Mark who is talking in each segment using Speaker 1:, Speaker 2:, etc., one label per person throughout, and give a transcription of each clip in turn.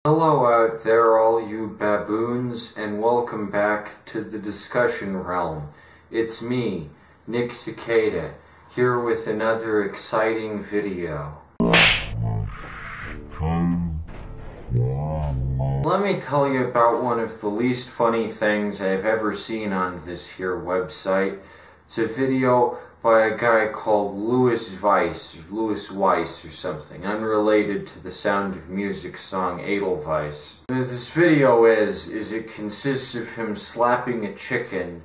Speaker 1: Hello out there, all you baboons, and welcome back to the discussion realm. It's me, Nick Cicada, here with another exciting video. Let me tell you about one of the least funny things I've ever seen on this here website. It's a video by a guy called Louis Weiss or something, unrelated to the Sound of Music song Edelweiss. What this video is it consists of him slapping a chicken,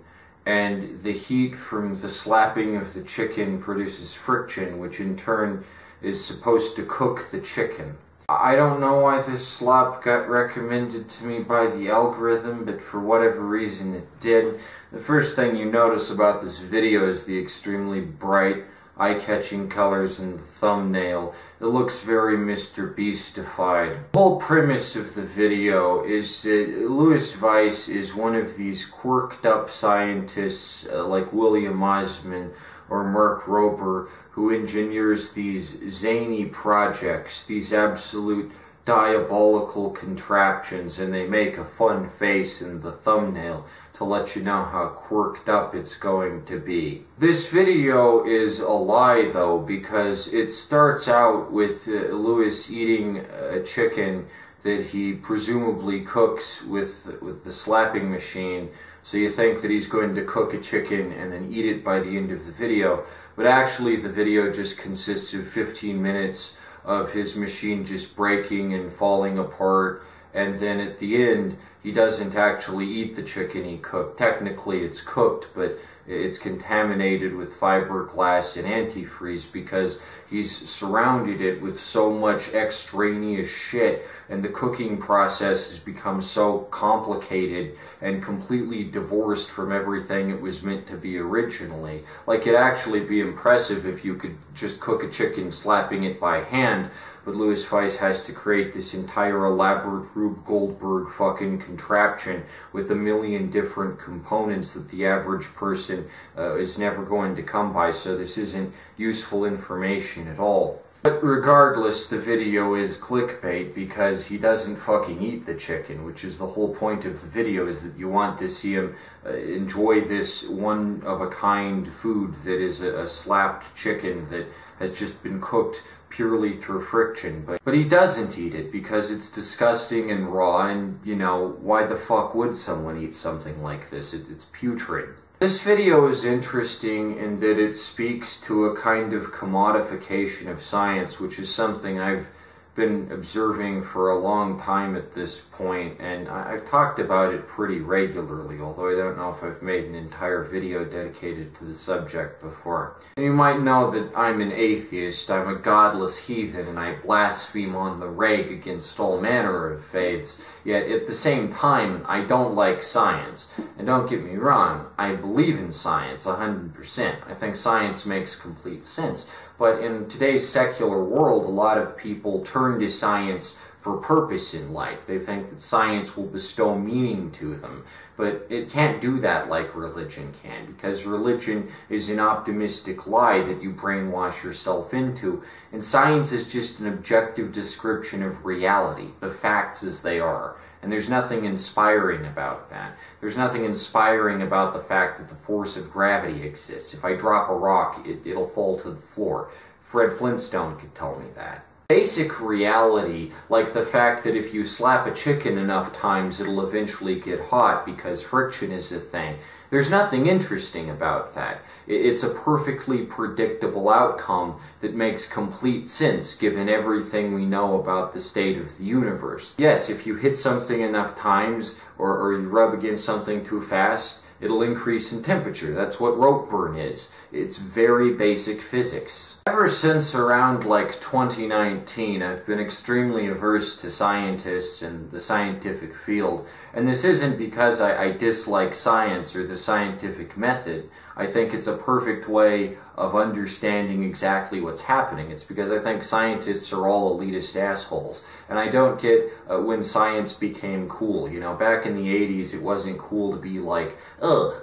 Speaker 1: and the heat from the slapping of the chicken produces friction, which in turn is supposed to cook the chicken. I don't know why this slop got recommended to me by the algorithm, but for whatever reason it did. The first thing you notice about this video is the extremely bright, eye-catching colors in the thumbnail. It looks very Mr. Beastified. The whole premise of the video is that Louis Weiss is one of these quirked up scientists like William Osman or Mark Rober, who engineers these zany projects, these absolute diabolical contraptions, and they make a fun face in the thumbnail to let you know how quirked up it's going to be. This video is a lie though, because it starts out with Louis eating a chicken that he presumably cooks with the slapping machine. So you think that he's going to cook a chicken and then eat it by the end of the video, but actually the video just consists of 15 minutes of his machine just breaking and falling apart, and then at the end he doesn't actually eat the chicken he cooked. Technically it's cooked, but it's contaminated with fiberglass and antifreeze because he's surrounded it with so much extraneous shit, and the cooking process has become so complicated and completely divorced from everything it was meant to be originally. Like, it'd actually be impressive if you could just cook a chicken slapping it by hand, but Louis Weiss has to create this entire elaborate Rube Goldberg fucking contraption with a million different components that the average person is never going to come by, so this isn't useful information at all. But regardless, the video is clickbait because he doesn't fucking eat the chicken, which is the whole point of the video, is that you want to see him enjoy this one-of-a-kind food that is a slapped chicken that has just been cooked purely through friction. But he doesn't eat it because it's disgusting and raw, and, you know, why the fuck would someone eat something like this? It's putrid. This video is interesting in that it speaks to a kind of commodification of science, which is something I've been observing for a long time at this point, and I've talked about it pretty regularly, although I don't know if I've made an entire video dedicated to the subject before. And you might know that I'm an atheist, I'm a godless heathen, and I blaspheme on the reg against all manner of faiths, yet at the same time, I don't like science. And don't get me wrong, I believe in science 100%. I think science makes complete sense. But in today's secular world, a lot of people turn to science for purpose in life. They think that science will bestow meaning to them. But it can't do that like religion can, because religion is an optimistic lie that you brainwash yourself into, and science is just an objective description of reality, the facts as they are. And there's nothing inspiring about that. There's nothing inspiring about the fact that the force of gravity exists. If I drop a rock, it'll fall to the floor. Fred Flintstone could tell me that. Basic reality, like the fact that if you slap a chicken enough times, it'll eventually get hot because friction is a thing. There's nothing interesting about that. It's a perfectly predictable outcome that makes complete sense given everything we know about the state of the universe. Yes, if you hit something enough times, or you rub against something too fast, it'll increase in temperature. That's what rope burn is. It's very basic physics. Ever since around like 2019, I've been extremely averse to scientists and the scientific field. And this isn't because I dislike science or the scientific method. I think it's a perfect way of understanding exactly what's happening. It's because I think scientists are all elitist assholes. And I don't get when science became cool. You know, back in the 80s, it wasn't cool to be like,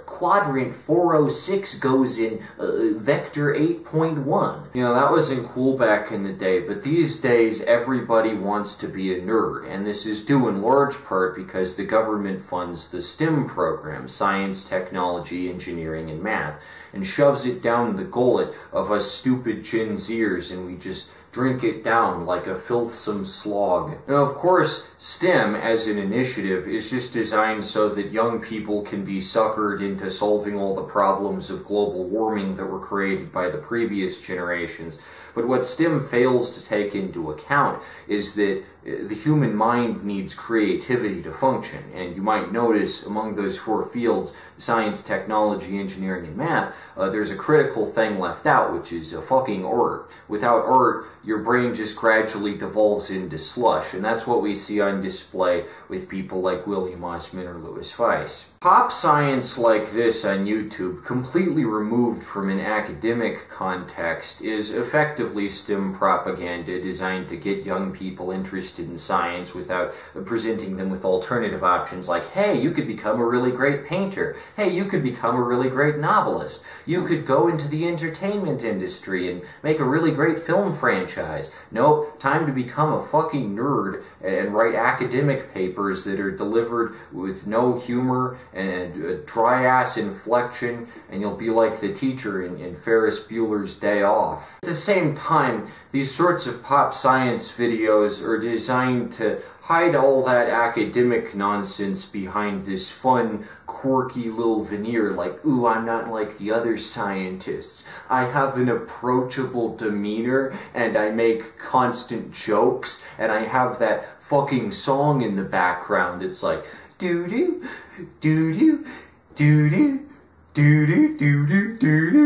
Speaker 1: quadrant 406 goes in vector 8.1. You know, that wasn't cool back in the day, but these days everybody wants to be a nerd, and this is due in large part because the government funds the STEM program, science, technology, engineering, and math, and shoves it down the gullet of us stupid Gen Zers, and we just drink it down like a filthsome slog. Now, of course, STEM as an initiative is just designed so that young people can be suckered into solving all the problems of global warming that were created by the previous generations. But what STEM fails to take into account is that the human mind needs creativity to function. And you might notice among those four fields, science, technology, engineering, and math, there's a critical thing left out, which is fucking art. Without art, your brain just gradually devolves into slush, and that's what we see on display with people like William Osman or Louis Weiss. Pop science like this on YouTube, completely removed from an academic context, is effectively STEM propaganda designed to get young people interested in science without presenting them with alternative options like, hey, you could become a really great painter. Hey, you could become a really great novelist. You could go into the entertainment industry and make a really great film franchise. Nope, time to become a fucking nerd and write academic papers that are delivered with no humor and a dry-ass inflection, and you'll be like the teacher in Ferris Bueller's Day Off. At the same time, these sorts of pop science videos are designed to hide all that academic nonsense behind this fun, quirky little veneer like, ooh, I'm not like the other scientists. I have an approachable demeanor, and I make constant jokes, and I have that fucking song in the background. It's like, doo-doo, doo-doo, doo-doo.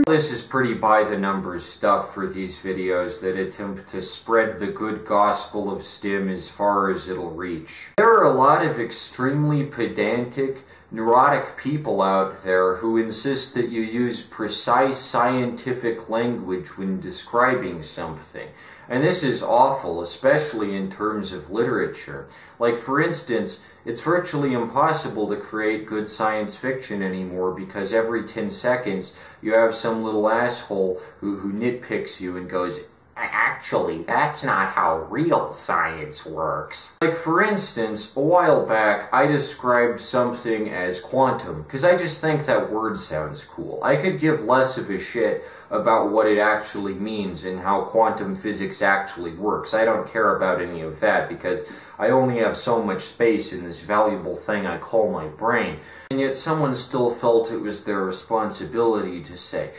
Speaker 1: This is pretty by-the-numbers stuff for these videos that attempt to spread the good gospel of STEM as far as it'll reach. There are a lot of extremely pedantic, neurotic people out there who insist that you use precise scientific language when describing something. And this is awful, especially in terms of literature. Like, for instance, it's virtually impossible to create good science fiction anymore because every 10 seconds you have some little asshole who nitpicks you and goes, actually, that's not how real science works. Like, for instance, a while back, I described something as quantum, because I just think that word sounds cool. I could give less of a shit about what it actually means and how quantum physics actually works. I don't care about any of that, because I only have so much space in this valuable thing I call my brain. And yet someone still felt it was their responsibility to say,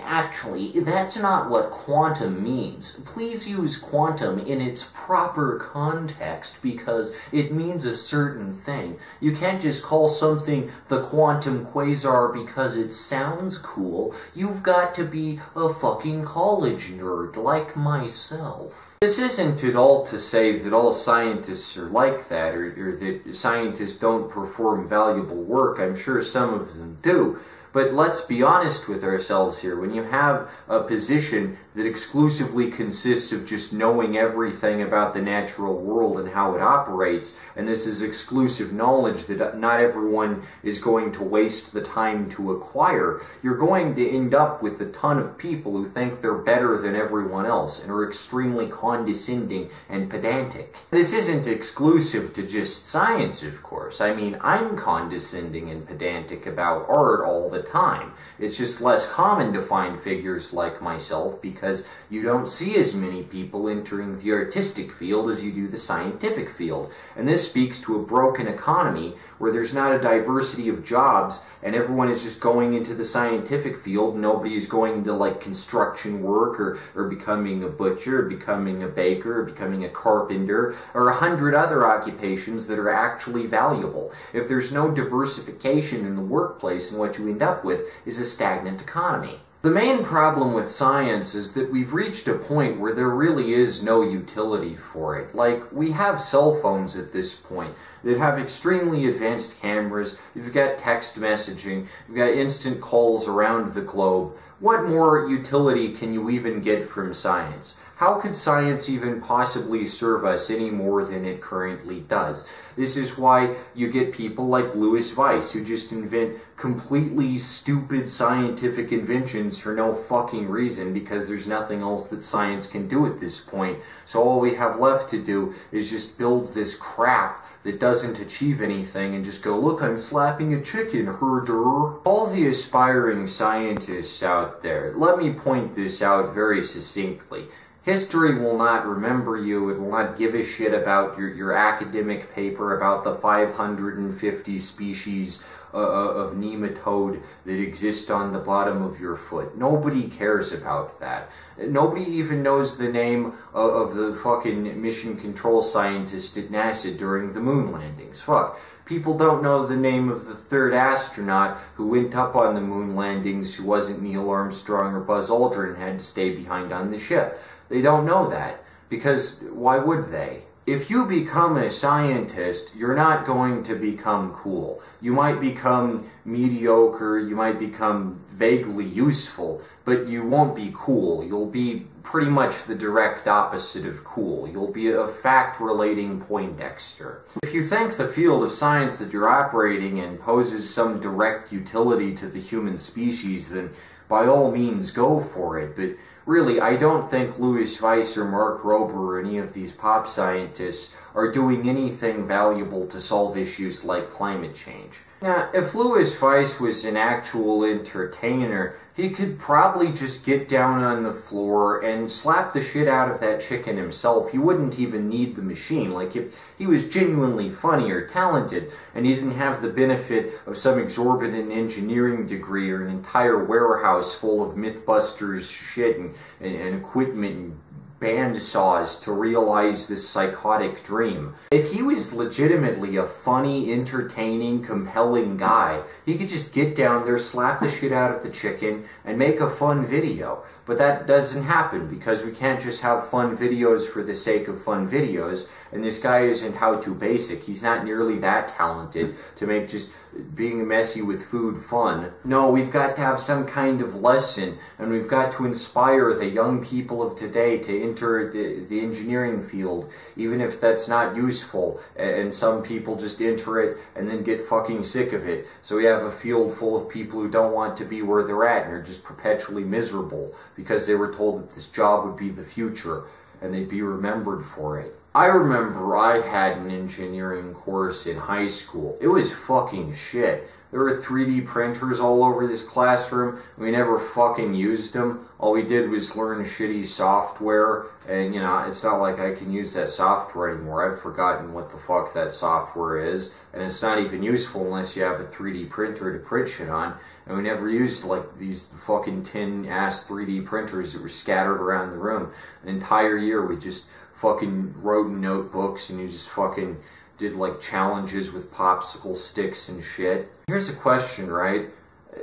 Speaker 1: actually, that's not what quantum means. Please use quantum in its proper context because it means a certain thing. You can't just call something the quantum quasar because it sounds cool. You've got to be a fucking college nerd like myself. This isn't at all to say that all scientists are like that, or that scientists don't perform valuable work. I'm sure some of them do. But let's be honest with ourselves here. When you have a position that exclusively consists of just knowing everything about the natural world and how it operates, and this is exclusive knowledge that not everyone is going to waste the time to acquire, you're going to end up with a ton of people who think they're better than everyone else and are extremely condescending and pedantic. This isn't exclusive to just science, of course. I mean, I'm condescending and pedantic about art all the time. It's just less common to find figures like myself because you don't see as many people entering the artistic field as you do the scientific field. And this speaks to a broken economy where there's not a diversity of jobs and everyone is just going into the scientific field. Nobody is going into like construction work or becoming a butcher or becoming a baker or becoming a carpenter or 100 other occupations that are actually valuable. If there's no diversification in the workplace, and what you end up with is a stagnant economy. The main problem with science is that we've reached a point where there really is no utility for it. Like, we have cell phones at this point that have extremely advanced cameras, you've got text messaging, you've got instant calls around the globe. what more utility can you even get from science? How could science even possibly serve us any more than it currently does? This is why you get people like Louis Weiss, who just invent completely stupid scientific inventions for no fucking reason, because there's nothing else that science can do at this point. So all we have left to do is just build this crap that doesn't achieve anything and just go, look, I'm slapping a chicken, herder. All the aspiring scientists out there, let me point this out very succinctly. History will not remember you. It will not give a shit about your academic paper about the 550 species of nematode that exist on the bottom of your foot. Nobody cares about that. Nobody even knows the name of the fucking mission control scientist at NASA during the moon landings. Fuck. People don't know the name of the third astronaut who went up on the moon landings, who wasn't Neil Armstrong or Buzz Aldrin and had to stay behind on the ship. They don't know that, because why would they? If you become a scientist, you're not going to become cool. You might become mediocre, you might become vaguely useful, but you won't be cool. You'll be pretty much the direct opposite of cool. You'll be a fact-relating Poindexter. If you think the field of science that you're operating in poses some direct utility to the human species, then by all means go for it, but really, I don't think Louis Weiss or Mark Rober or any of these pop scientists are doing anything valuable to solve issues like climate change. Now, if Louis Weiss was an actual entertainer, he could probably just get down on the floor and slap the shit out of that chicken himself. He wouldn't even need the machine. Like, if he was genuinely funny or talented, and he didn't have the benefit of some exorbitant engineering degree or an entire warehouse full of Mythbusters shit and equipment and band saws to realize this psychotic dream. If he was legitimately a funny, entertaining, compelling guy, he could just get down there, slap the shit out of the chicken, and make a fun video. But that doesn't happen, because we can't just have fun videos for the sake of fun videos, and this guy isn't How To Basic. He's not nearly that talented to make just being messy with food fun. No, we've got to have some kind of lesson, and we've got to inspire the young people of today to enter the engineering field, even if that's not useful, and some people just enter it and then get fucking sick of it. So we have a field full of people who don't want to be where they're at and are just perpetually miserable because they were told that this job would be the future and they'd be remembered for it. I remember I had an engineering course in high school. It was fucking shit. There were 3D printers all over this classroom. We never fucking used them. All we did was learn shitty software, and you know, it's not like I can use that software anymore. I've forgotten what the fuck that software is, and it's not even useful unless you have a 3D printer to print shit on. And we never used like these fucking tin-ass 3D printers that were scattered around the room. An entire year we just fucking wrote in notebooks, and you just fucking did like challenges with popsicle sticks and shit. Here's a question, right?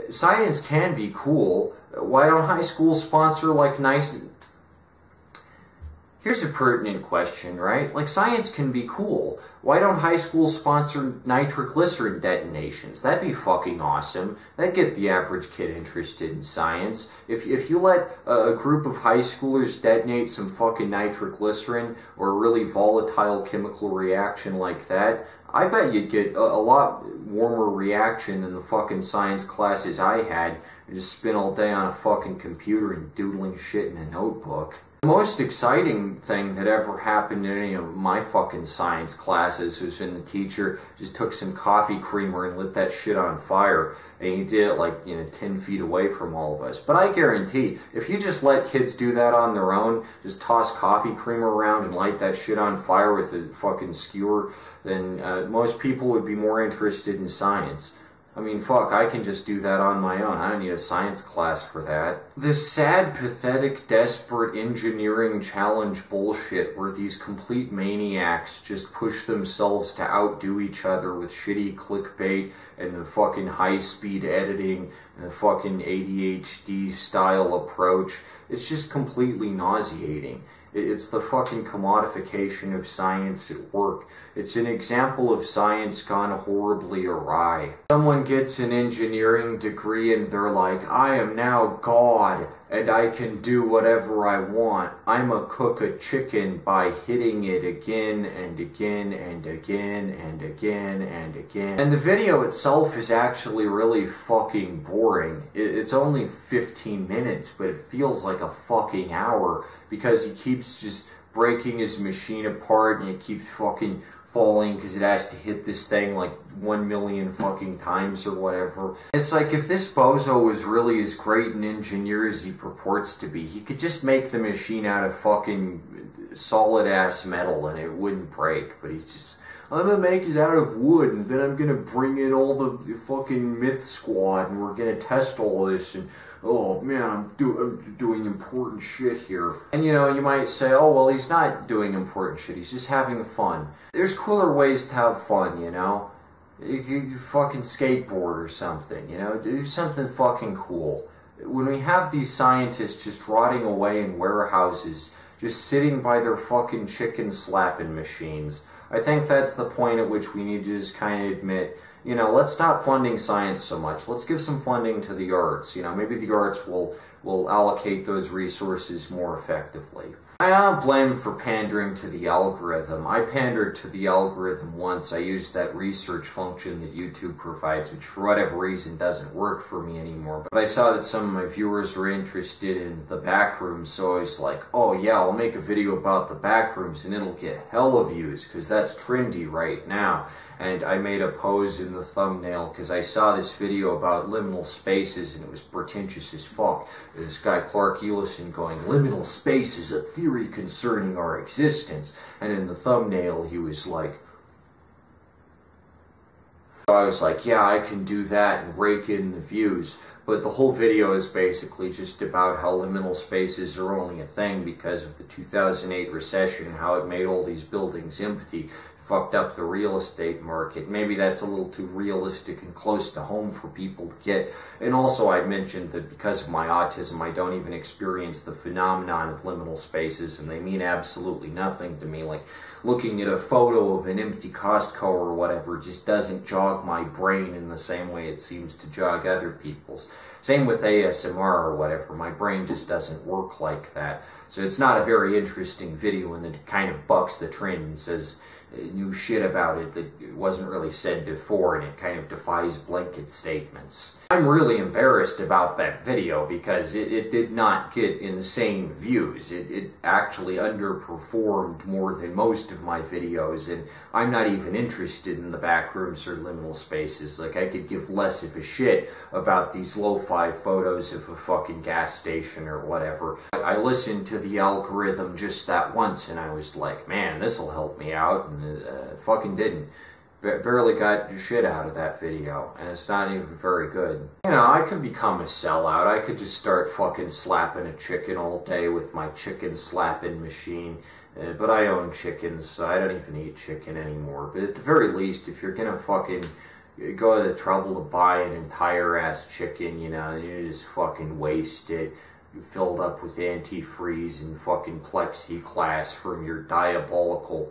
Speaker 1: Science can be cool. Why don't high schools sponsor like nice... Here's a pertinent question, right? Like, science can be cool. Why don't high schools sponsor nitroglycerin detonations? That'd be fucking awesome. That'd get the average kid interested in science. If you let a group of high schoolers detonate some fucking nitroglycerin or a really volatile chemical reaction like that, I bet you'd get a lot warmer reaction than the fucking science classes I had. You just spend all day on a fucking computer and doodling shit in a notebook. The most exciting thing that ever happened in any of my fucking science classes was when the teacher just took some coffee creamer and lit that shit on fire, and he did it like, 10 feet away from all of us. But I guarantee, if you just let kids do that on their own, just toss coffee creamer around and light that shit on fire with a fucking skewer, then most people would be more interested in science. I mean, fuck, I can just do that on my own. I don't need a science class for that. This sad, pathetic, desperate engineering challenge bullshit where these complete maniacs just push themselves to outdo each other with shitty clickbait and the fucking high-speed editing and the fucking ADHD-style approach, it's just completely nauseating. It's the fucking commodification of science at work. It's an example of science gone horribly awry. Someone gets an engineering degree and they're like, I am now God, and I can do whatever I want. I'ma cook a chicken by hitting it again and again and again and again and again. And the video itself is actually really fucking boring. It's only 15 minutes, but it feels like a fucking hour because he keeps just breaking his machine apart and it keeps fucking falling because it has to hit this thing like 1 million fucking times or whatever. It's like if this bozo was really as great an engineer as he purports to be, he could just make the machine out of fucking solid ass metal and it wouldn't break, but he's just, I'm gonna make it out of wood and then I'm gonna bring in all the fucking myth squad and we're gonna test all this and oh man, I'm doing important shit here. And you know, you might say, oh well, he's not doing important shit, he's just having fun. There's cooler ways to have fun, you know? You fucking skateboard or something, you know? Do something fucking cool. When we have these scientists just rotting away in warehouses, just sitting by their fucking chicken slapping machines, I think that's the point at which we need to just kind of admit, you know, let's stop funding science so much. Let's give some funding to the arts. You know, maybe the arts will allocate those resources more effectively. I don't blame him for pandering to the algorithm. I pandered to the algorithm once. I used that research function that YouTube provides, which for whatever reason doesn't work for me anymore. But I saw that some of my viewers were interested in the backrooms, so I was like, oh yeah, I'll make a video about the backrooms and it'll get hella views, because that's trendy right now. And I made a pose in the thumbnail because I saw this video about liminal spaces and it was pretentious as fuck. This guy Clark Ellison going, liminal space is a theory concerning our existence. And in the thumbnail he was like, I was like, yeah, I can do that and rake in the views. But the whole video is basically just about how liminal spaces are only a thing because of the 2008 recession and how it made all these buildings empty. Fucked up the real estate market. Maybe that's a little too realistic and close to home for people to get. And also I mentioned that because of my autism I don't even experience the phenomenon of liminal spaces and they mean absolutely nothing to me. Like looking at a photo of an empty Costco or whatever just doesn't jog my brain in the same way it seems to jog other people's. Same with ASMR or whatever, my brain just doesn't work like that. So it's not a very interesting video and it kind of bucks the trend and says new shit about it that wasn't really said before, and it kind of defies blanket statements. I'm really embarrassed about that video because it did not get insane views. It actually underperformed more than most of my videos, and I'm not even interested in the backrooms or liminal spaces. Like, I could give less of a shit about these lo-fi photos of a fucking gas station or whatever. I listened to the algorithm just that once, and I was like, man, this'll help me out, and it fucking didn't. Barely got shit out of that video, and it's not even very good. You know, I could become a sellout. I could just start fucking slapping a chicken all day with my chicken slapping machine. But I own chickens, so I don't even eat chicken anymore. But at the very least, if you're gonna fucking go to the trouble to buy an entire ass chicken, you know, and you just fucking waste it, filled up with antifreeze and fucking plexiglass from your diabolical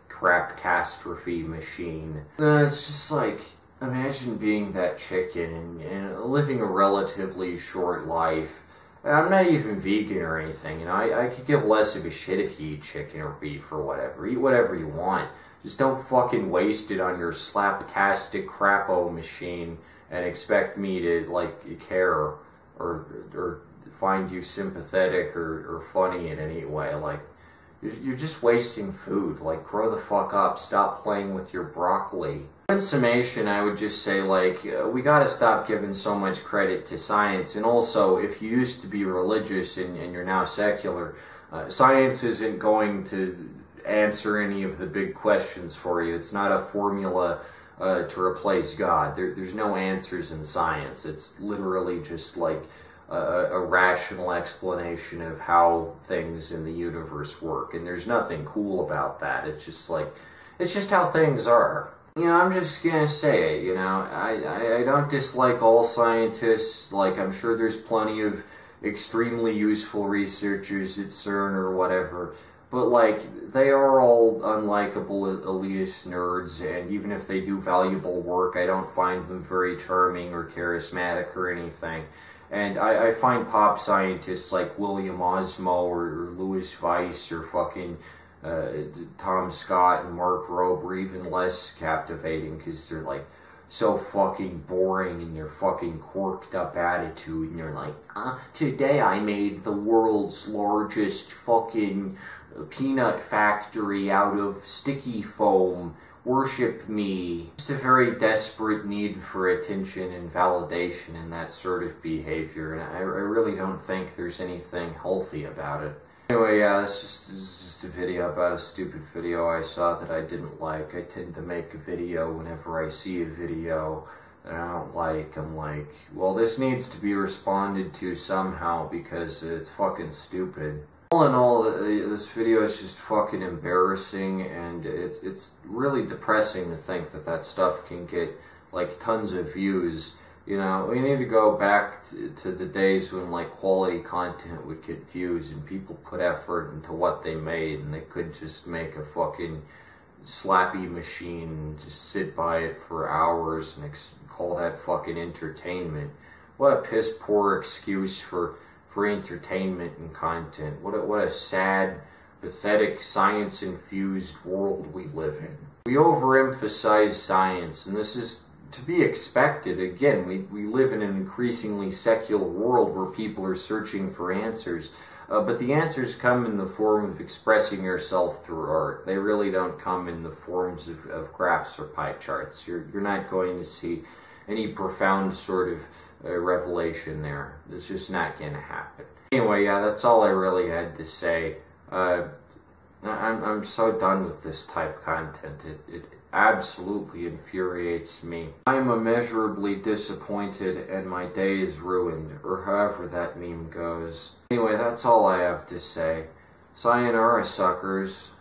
Speaker 1: craptastrophe machine. It's just like, imagine being that chicken and living a relatively short life. I'm not even vegan or anything, you know, I could give less of a shit if you eat chicken or beef or whatever. Eat whatever you want. Just don't fucking waste it on your slaptastic crapo machine and expect me to, like, care or find you sympathetic or funny in any way. Like, you're just wasting food. Like, grow the fuck up. Stop playing with your broccoli. In summation, I would just say, like, we gotta stop giving so much credit to science. And also, if you used to be religious and you're now secular, science isn't going to answer any of the big questions for you. It's not a formula to replace God. There's no answers in science. It's literally just like a rational explanation of how things in the universe work, and there's nothing cool about that. It's just like, it's just how things are. You know, I'm just gonna say it, you know, I don't dislike all scientists. Like, I'm sure there's plenty of extremely useful researchers at CERN or whatever, but like, they are all unlikable elitist nerds, and even if they do valuable work, I don't find them very charming or charismatic or anything. And I find pop scientists like William Osmo or Louis Weiss or fucking Tom Scott and Mark Rober even less captivating, because they're like so fucking boring in their fucking quirked up attitude, and they're like, today I made the world's largest fucking peanut factory out of sticky foam. Worship me. Just a very desperate need for attention and validation in that sort of behavior, and I really don't think there's anything healthy about it. Anyway, yeah, this is just a video about a stupid video I saw that I didn't like. I tend to make a video whenever I see a video that I don't like. I'm like, well, this needs to be responded to somehow because it's fucking stupid. All in all, this video is just fucking embarrassing, and it's really depressing to think that that stuff can get like tons of views. You know, we need to go back to the days when like quality content would get views and people put effort into what they made, and they could just make a fucking slappy machine and just sit by it for hours and call that fucking entertainment. What a piss poor excuse for entertainment and content. What a sad, pathetic, science-infused world we live in. We overemphasize science, and this is to be expected. Again, we live in an increasingly secular world where people are searching for answers, but the answers come in the form of expressing yourself through art. They really don't come in the forms of graphs or pie charts. You're not going to see any profound sort of revelation there. It's just not gonna happen. Anyway, yeah, that's all I really had to say. I'm so done with this type of content. It absolutely infuriates me. I'm immeasurably disappointed and my day is ruined, or however that meme goes. Anyway, that's all I have to say. Sayonara, suckers.